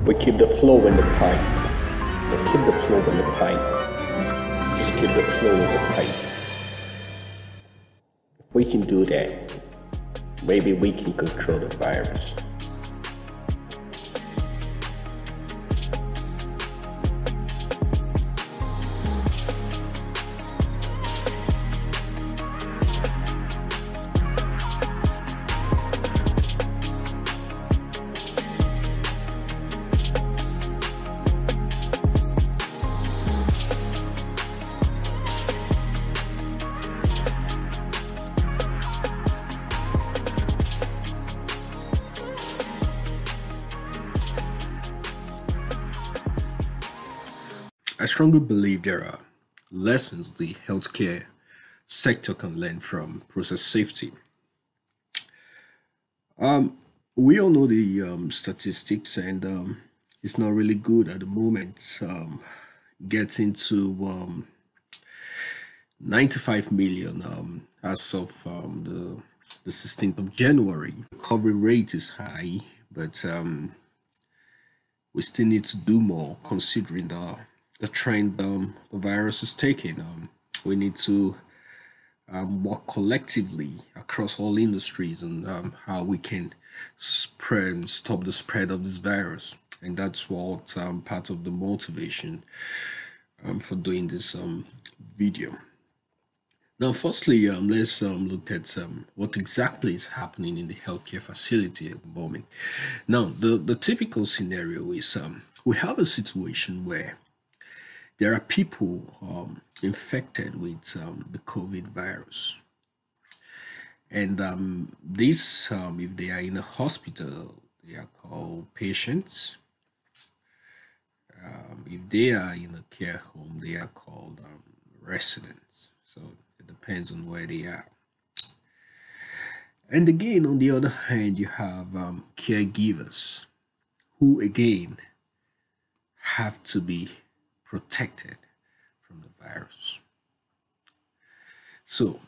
We keep the flow in the pipe. We keep the flow in the pipe. Just keep the flow in the pipe. If we can do that, maybe we can control the virus. I strongly believe there are lessons the healthcare sector can learn from process safety. We all know the statistics, and it's not really good at the moment. Getting to 95 million as of the 16th of January. Recovery rate is high, but we still need to do more considering the trend the virus is taking. We need to work collectively across all industries and how we can stop the spread of this virus. And that's what part of the motivation for doing this video. Now, firstly, let's look at what exactly is happening in the healthcare facility at the moment. Now, the typical scenario is we have a situation where there are people infected with the COVID virus. And this, if they are in a hospital, they are called patients. If they are in a care home, they are called residents. So it depends on where they are. And again, on the other hand, you have caregivers who, again, have to be protected from the virus. So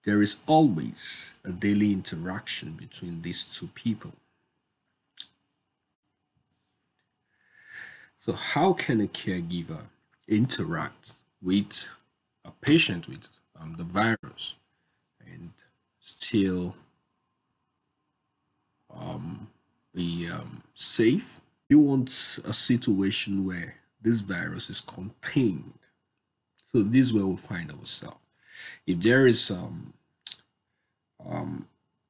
there is always a daily interaction between these two people. So how can a caregiver interact with a patient with the virus and still be safe? You want a situation where this virus is contained. So this is where we'll find ourselves. If there is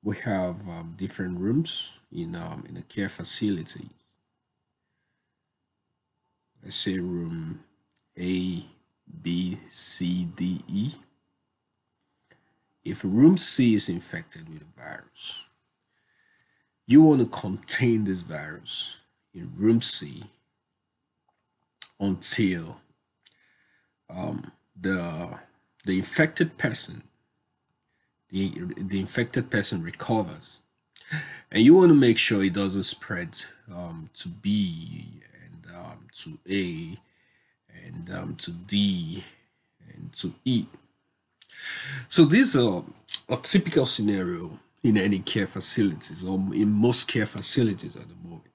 we have different rooms in a care facility. Let's say room A, B, C, D, E. If room C is infected with a virus, you want to contain this virus in room C until the infected person the infected person recovers, and you want to make sure it doesn't spread to B and to A and to D and to E. So these are a typical scenario in any care facilities or in most care facilities at the moment.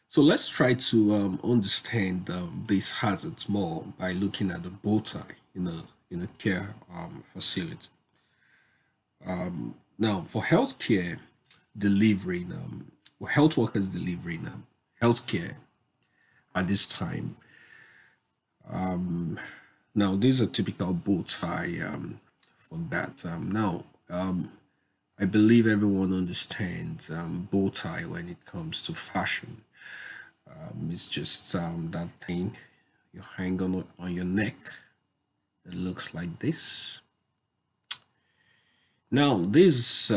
So let's try to understand these hazards more by looking at the bow tie in a care facility. Now, for healthcare delivery, health workers delivering healthcare at this time. Now, these are typical bow tie for that. I believe everyone understands bow tie when it comes to fashion. It's just that thing you hang on your neck. It looks like this. Now, this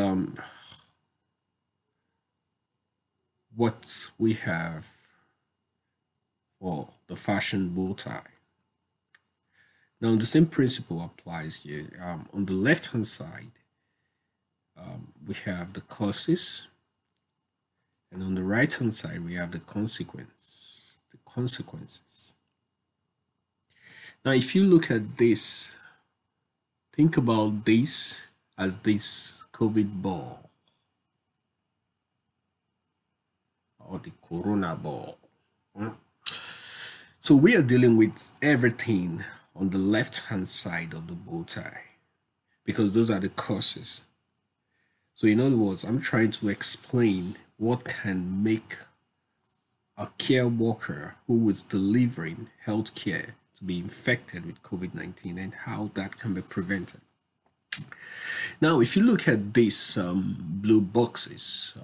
what we have for the fashion bow tie. Now, the same principle applies here. On the left-hand side, we have the causes, and on the right-hand side, we have the consequences. Now, if you look at this, think about this as this COVID ball. the corona ball. Mm. So we are dealing with everything on the left hand side of the bow tie because those are the causes. So in other words, I'm trying to explain what can make a care worker who is delivering healthcare to be infected with COVID-19 and how that can be prevented. Now, if you look at these blue boxes,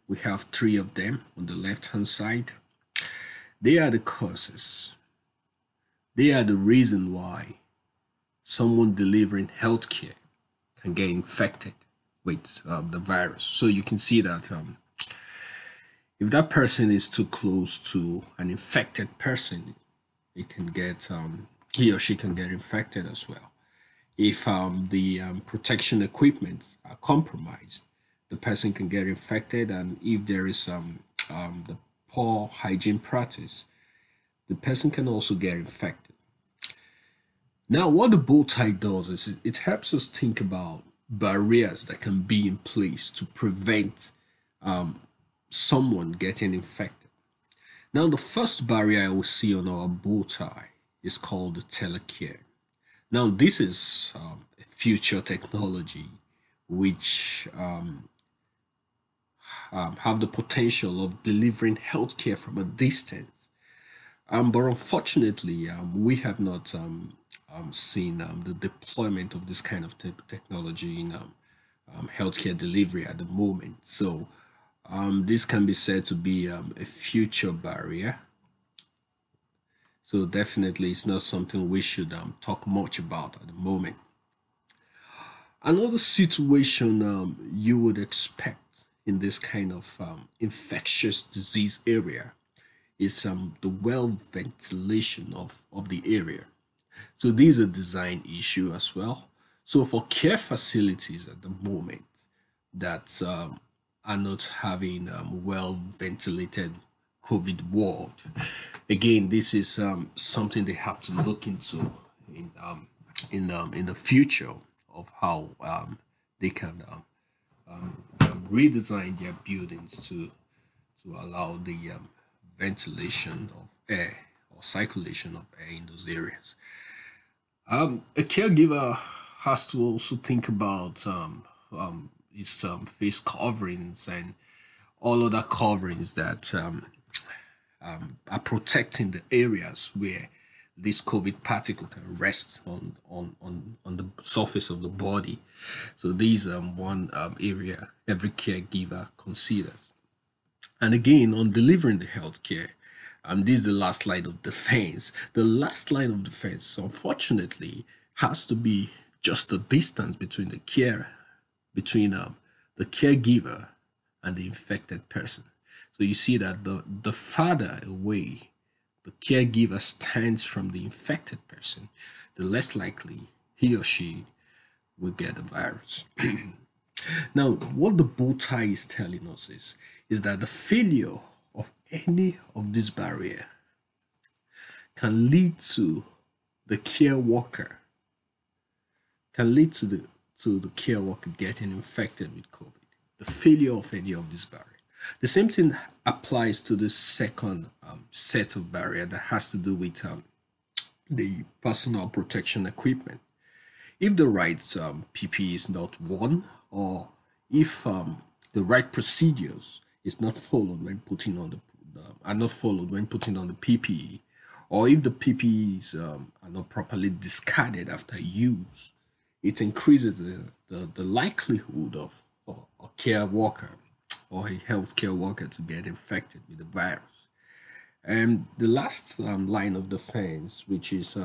we have three of them on the left hand side. They are the causes. They are the reason why someone delivering healthcare can get infected with the virus. So you can see that if that person is too close to an infected person, it can get he or she can get infected as well. If the protection equipment are compromised, the person can get infected, and if there is the poor hygiene practice, the person can also get infected. Now, what the bow tie does is it helps us think about barriers that can be in place to prevent someone getting infected. Now, the first barrier I will see on our bow tie is called the telecare. Now, this is a future technology which have the potential of delivering healthcare from a distance. But unfortunately, we have not seen the deployment of this kind of technology in healthcare delivery at the moment. So this can be said to be a future barrier. So definitely it's not something we should talk much about at the moment. Another situation you would expect in this kind of infectious disease area is the well ventilation of the area. So these are design issue as well. So for care facilities at the moment that are not having well ventilated COVID ward, again, this is something they have to look into in the future of how they can redesign their buildings to allow the ventilation of air or circulation of air in those areas. A caregiver has to also think about his face coverings and all other coverings that are protecting the areas where this COVID particle can rest on the surface of the body. So these one area every caregiver considers. And again, on delivering the healthcare, this is the last line of defense. The last line of defense, unfortunately, has to be just the distance between between the caregiver and the infected person. So you see that the farther away the caregiver stands from the infected person, the less likely he or she will get the virus. Now, what the bow tie is telling us is that the failure of any of this barrier can lead to the care worker, care worker getting infected with COVID. The failure of any of this barrier. The same thing applies to the second set of barrier that has to do with the personal protection equipment. If the right PPE is not worn, or if the right procedures is not followed when putting on are not followed when putting on the PPE, or if the PPEs are not properly discarded after use, it increases the likelihood of a care worker or a healthcare worker to get infected with the virus. And the last line of defense, which is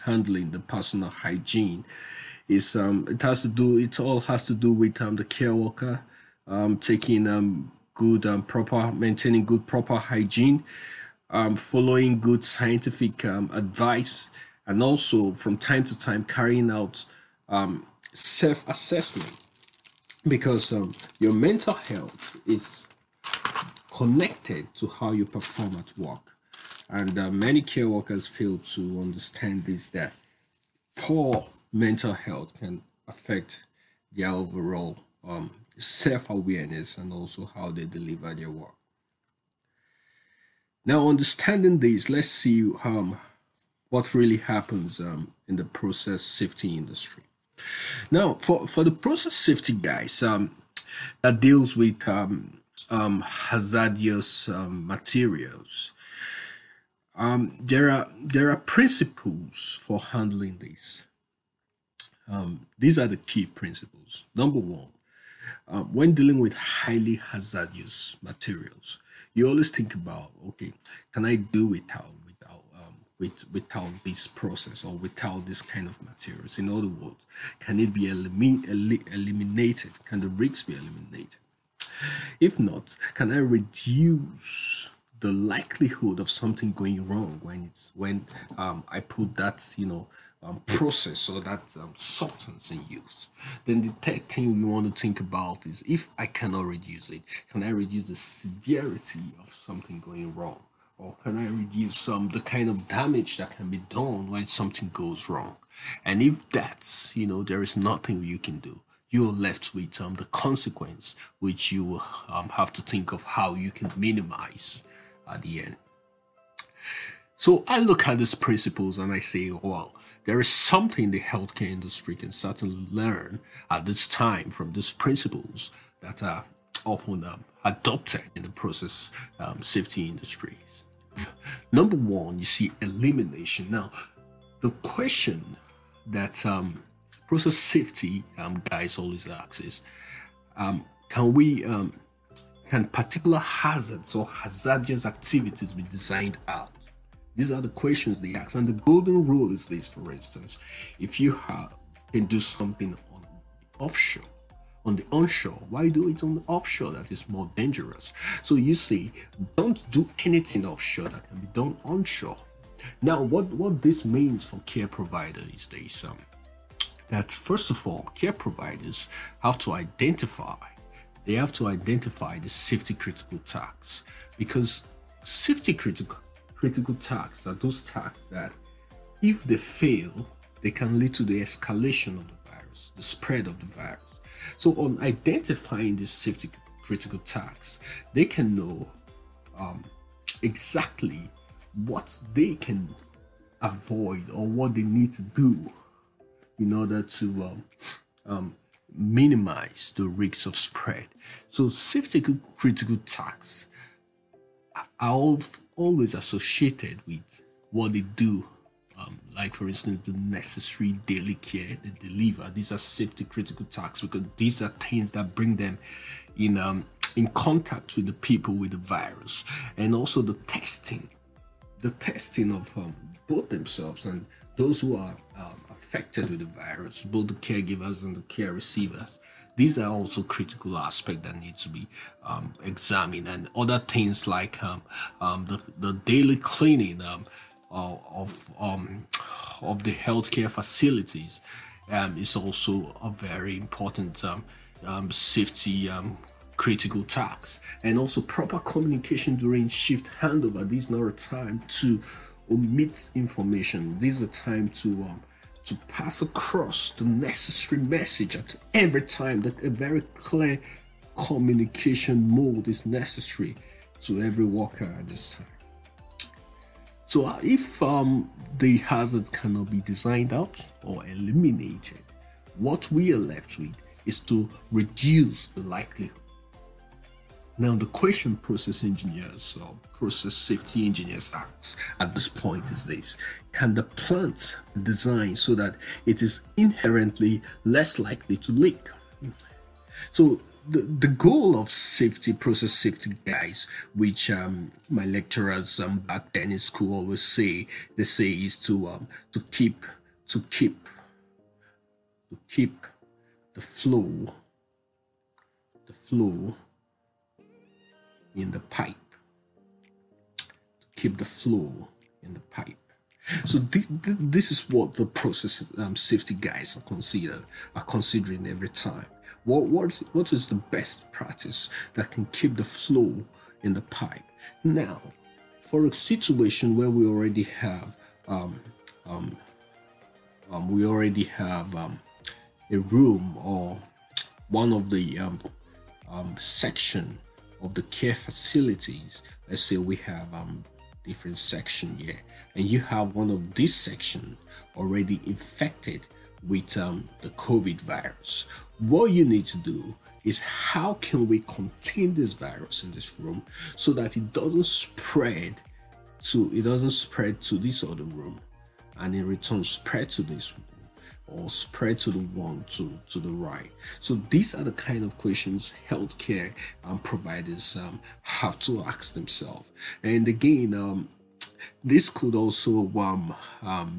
handling the personal hygiene, is it all has to do with the care worker taking maintaining good proper hygiene, following good scientific advice, and also from time to time carrying out self-assessment, because your mental health is connected to how you perform at work. And many care workers fail to understand this, that poor mental health can affect their overall self-awareness, and also how they deliver their work. Now, understanding this, let's see what really happens in the process safety industry. Now, for the process safety guys, that deals with hazardous materials, there are principles for handling this. These are the key principles. Number one, when dealing with highly hazardous materials, you always think about, okay, can I do without this process or without this kind of materials? In other words, can it be eliminated? Can the risks be eliminated? If not, can I reduce the likelihood of something going wrong when I put that process or that substance in use? Then the third thing we want to think about is, if I cannot reduce it, can I reduce the severity of something going wrong? Or can I reduce the kind of damage that can be done when something goes wrong? And if that's, there is nothing you can do, you're left with the consequence, which you have to think of how you can minimize at the end. So I look at these principles and I say, well, there is something the healthcare industry can certainly learn at this time from these principles that are often adopted in the process safety industry. Number one, you see elimination. Now, the question that process safety guys always ask is, can particular hazards or hazardous activities be designed out? These are the questions they ask. And the golden rule is this: for instance, if you can do something on offshore, on the onshore, why do it on the offshore? That is more dangerous. So you say, don't do anything offshore that can be done onshore. Now, what this means for care providers is this: that first of all, care providers have to identify the safety critical tasks, because safety critical tasks are those tasks that, if they fail, they can lead to the escalation of the virus, the spread of the virus. So on identifying these safety critical tasks, they can know exactly what they can avoid or what they need to do in order to minimize the risks of spread. So safety critical tasks are always associated with what they do. Like, for instance, the necessary daily care they deliver. These are safety critical tasks because these are things that bring them in contact with the people with the virus. And also the testing of both themselves and those who are affected with the virus, both the caregivers and the care receivers. These are also critical aspects that need to be examined, and other things like the daily cleaning of the healthcare facilities is also a very important safety critical task. And also proper communication during shift handover. This is not a time to omit information. This is a time to pass across the necessary message at every time. That a very clear communication mode is necessary to every worker at this time. So if the hazards cannot be designed out or eliminated, what we are left with is to reduce the likelihood. Now, the question process engineers or process safety engineers ask at this point is this: can the plant be designed so that it is inherently less likely to leak? So the goal of process safety guys, which my lecturers back then in school always say, is to keep the flow in the pipe. To keep the flow in the pipe. So this is what the process safety guys are considering every time. What is the best practice that can keep the flow in the pipe? Now, for a situation where we already have a room or one of the section of the care facilities. Let's say we have different section here, and you have one of these section already infected with the COVID virus. What you need to do is, how can we contain this virus in this room so that it doesn't spread to this other room, and in return spread to this room, or spread to the one to the right. So these are the kind of questions healthcare providers have to ask themselves. And again, this could also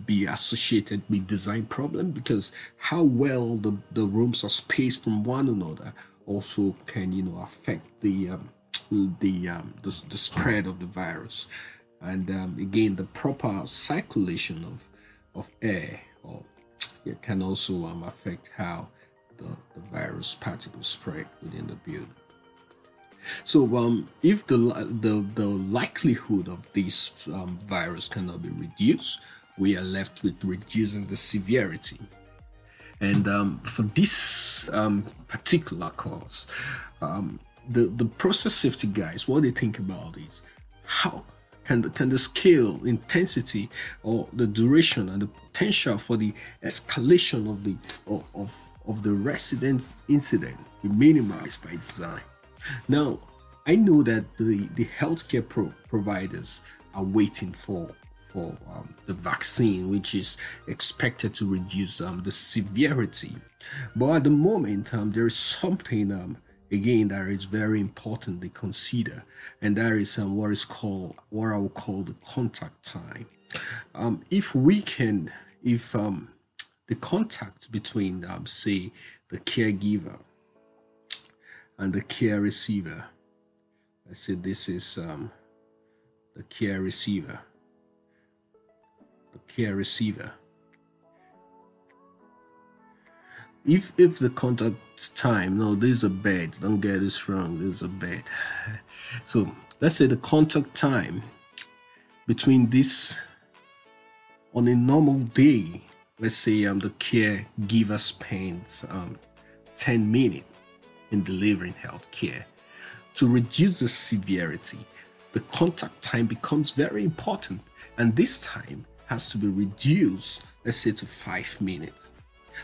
be associated with design problem, because how well the rooms are spaced from one another also can affect the spread of the virus. And again, the proper circulation of air it can also affect how the virus particles spread within the building. So if the likelihood of this virus cannot be reduced, we are left with reducing the severity. And for this particular cause, the process safety guys, what they think about is, how can the scale, intensity, or the duration and the potential for the escalation of the resident incident be minimized by design. Now, I know that the healthcare providers are waiting for the vaccine, which is expected to reduce the severity. But at the moment, there is something again that is very important to consider, and that is what I will call the contact time. If the contact between say the caregiver and the care receiver, let's say this is the care receiver. If the contact time, no, there's a bed, don't get this wrong, there's a bed. So let's say the contact time between this, on a normal day, let's say the caregiver spends 10 minutes in delivering health care. To reduce the severity, the contact time becomes very important, and this time has to be reduced, let's say, to 5 minutes.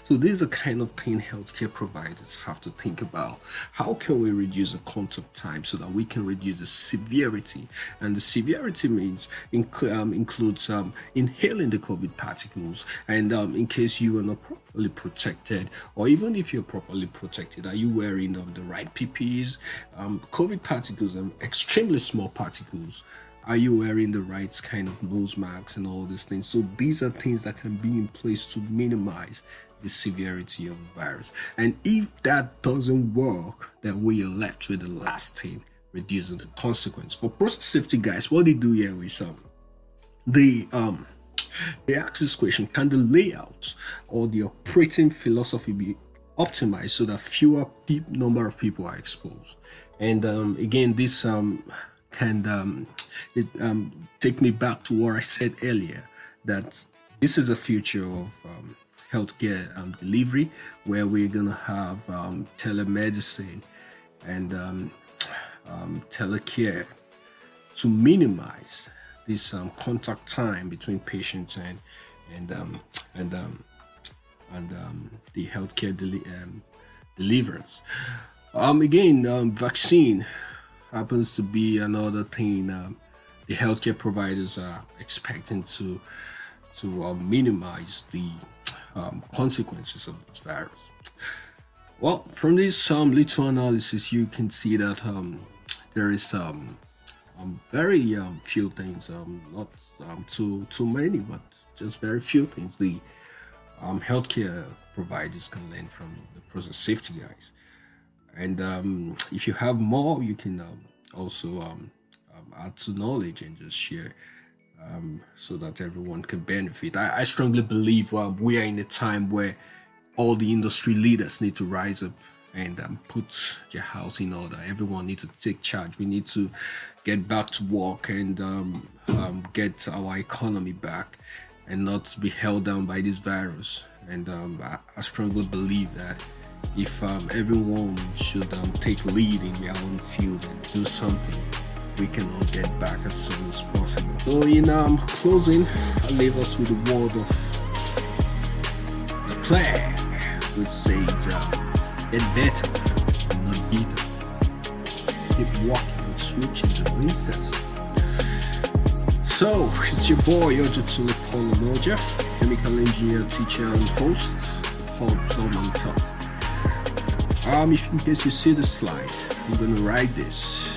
So these are kind of thing healthcare providers have to think about. How can we reduce the contact time so that we can reduce the severity? And the severity means includes inhaling the COVID particles, and in case you are not properly protected, or even if you're properly protected, are you wearing the right PPEs? COVID particles are extremely small particles. Are you wearing the right kind of nose masks and all these things? So these are things that can be in place to minimize the severity of the virus. And if that doesn't work, then we are left with the last thing, reducing the consequence. For process safety guys, what they do here is they ask this question: can the layout or the operating philosophy be optimized so that fewer number of people are exposed? And again, this can take me back to what I said earlier, that this is the future of healthcare delivery, where we're going to have telemedicine and telecare to minimize this contact time between patients and the healthcare deliverance. Again, vaccine happens to be another thing the healthcare providers are expecting to minimize the consequences of this virus. Well, from this little analysis, you can see that there is very few things, not too many, but just very few things the healthcare providers can learn from the process safety guys. And if you have more, you can also add to knowledge and just share, so that everyone can benefit. I strongly believe we are in a time where all the industry leaders need to rise up and put their house in order. Everyone needs to take charge. We need to get back to work and get our economy back and not be held down by this virus. And I strongly believe that if everyone should take lead in their own field and do something, we can all get back as soon as possible. So in closing, I leave us with the word of the plague, which says, get better, not bitter. Keep walking and switching the latest. So it's your boy Ojutule Paul Onoja, chemical engineer, teacher, and host, Paul Plum on top. In case you see the slide, I'm gonna write this.